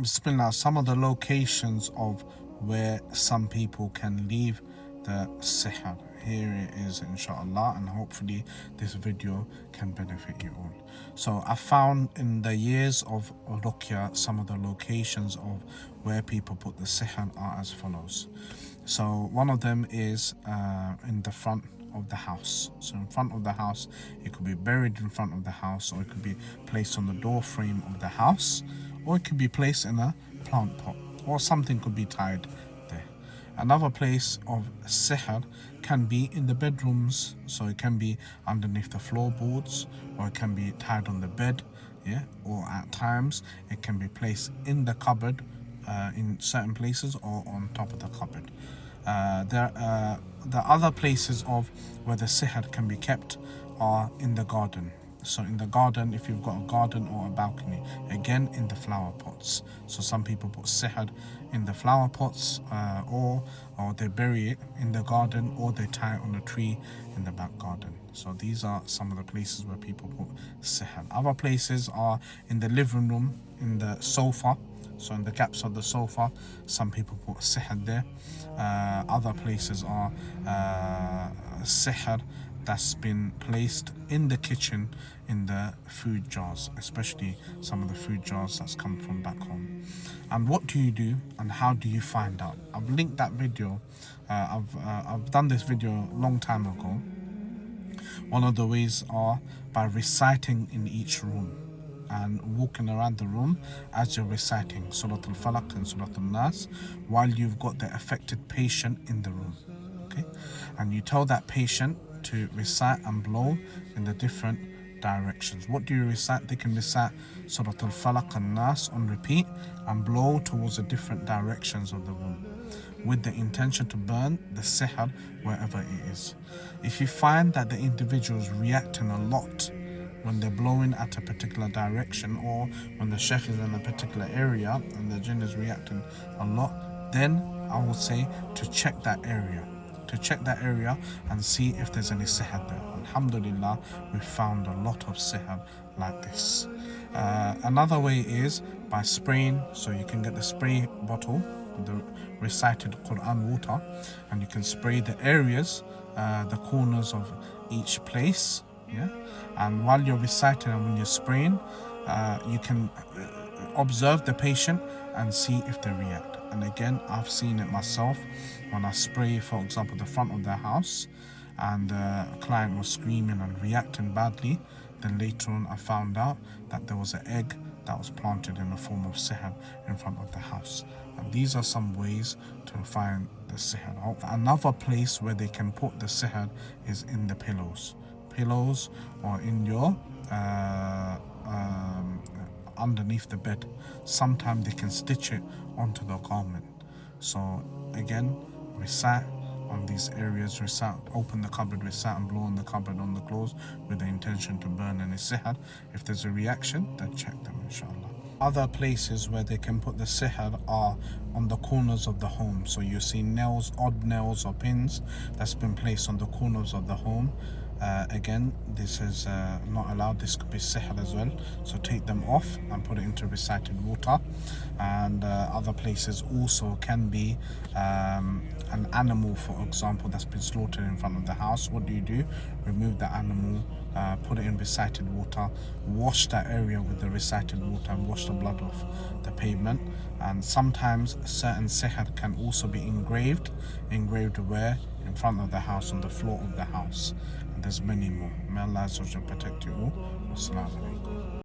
Bismillah, some of the locations of where some people can leave the sihr. Here it is, inshallah, and hopefully this video can benefit you all. So I found in the years of Ruqyah some of the locations of where people put the sihr are as follows. So one of them is in the front of the house. So in front of the house, it could be buried in front of the house, or it could be placed on the door frame of the house, or it could be placed in a plant pot, or something could be tied there. Another place of sihr can be in the bedrooms, so it can be underneath the floorboards, or it can be tied on the bed, or at times it can be placed in the cupboard in certain places, or on top of the cupboard. The other places of where the sihr can be kept are in the garden. So in the garden, if you've got a garden or a balcony, again in the flower pots. So some people put sihr in the flower pots, or they bury it in the garden, or they tie it on a tree in the back garden. So these are some of the places where people put sihr. Other places are in the living room, in the sofa. So in the gaps of the sofa, some people put sihr there. Other places are sihr that's been placed in the kitchen, in the food jars, especially some of the food jars that's come from back home. And what do you do, and how do you find out? I've linked that video. I've done this video a long time ago. One of the ways are by reciting in each room and walking around the room as you're reciting Surah Al-Falaq and Surah Al-Nas while you've got the affected patient in the room. Okay, and you tell that patient to recite and blow in the different directions. What do you recite? They can recite Surah Al-Falaq and Nas on repeat and blow towards the different directions of the room, with the intention to burn the sihr wherever it is. If you find that the individual is reacting a lot when they're blowing at a particular direction, or when the sheikh is in a particular area and the jinn is reacting a lot, then I would say to check that area. And see if there's any sihr there. Alhamdulillah, we found a lot of sihr like this. Another way is by spraying. So you can get the spray bottle with the recited Quran water, and you can spray the areas, the corners of each place. And while you're reciting and when you're spraying, you can observe the patient and see if they react. And again, I've seen it myself when I spray, for example, the front of the house, and a client was screaming and reacting badly. Then later on, I found out that there was an egg that was planted in the form of sihr in front of the house. And these are some ways to find the sihr. Another place where they can put the sihr is in the pillows, or in your underneath the bed. Sometimes they can stitch it onto the garment. So again, recite on these areas, recite, open the cupboard, recite and blow on the cupboard, on the clothes, with the intention to burn any sihr. If there's a reaction, then check them, inshallah. Other places where they can put the sihr are on the corners of the home. So you see nails, odd nails or pins that's been placed on the corners of the home. Again, this is not allowed. This could be sihr as well. So take them off and put it into recited water. And other places also can be an animal, for example, that's been slaughtered in front of the house. What do? Remove the animal, put it in recited water, wash that area with the recited water, and wash the blood off the pavement. And sometimes certain sihr can also be engraved where? In front of the house, on the floor of the house. And there's many more. May Allah protect you all. Assalamu'Alaykum.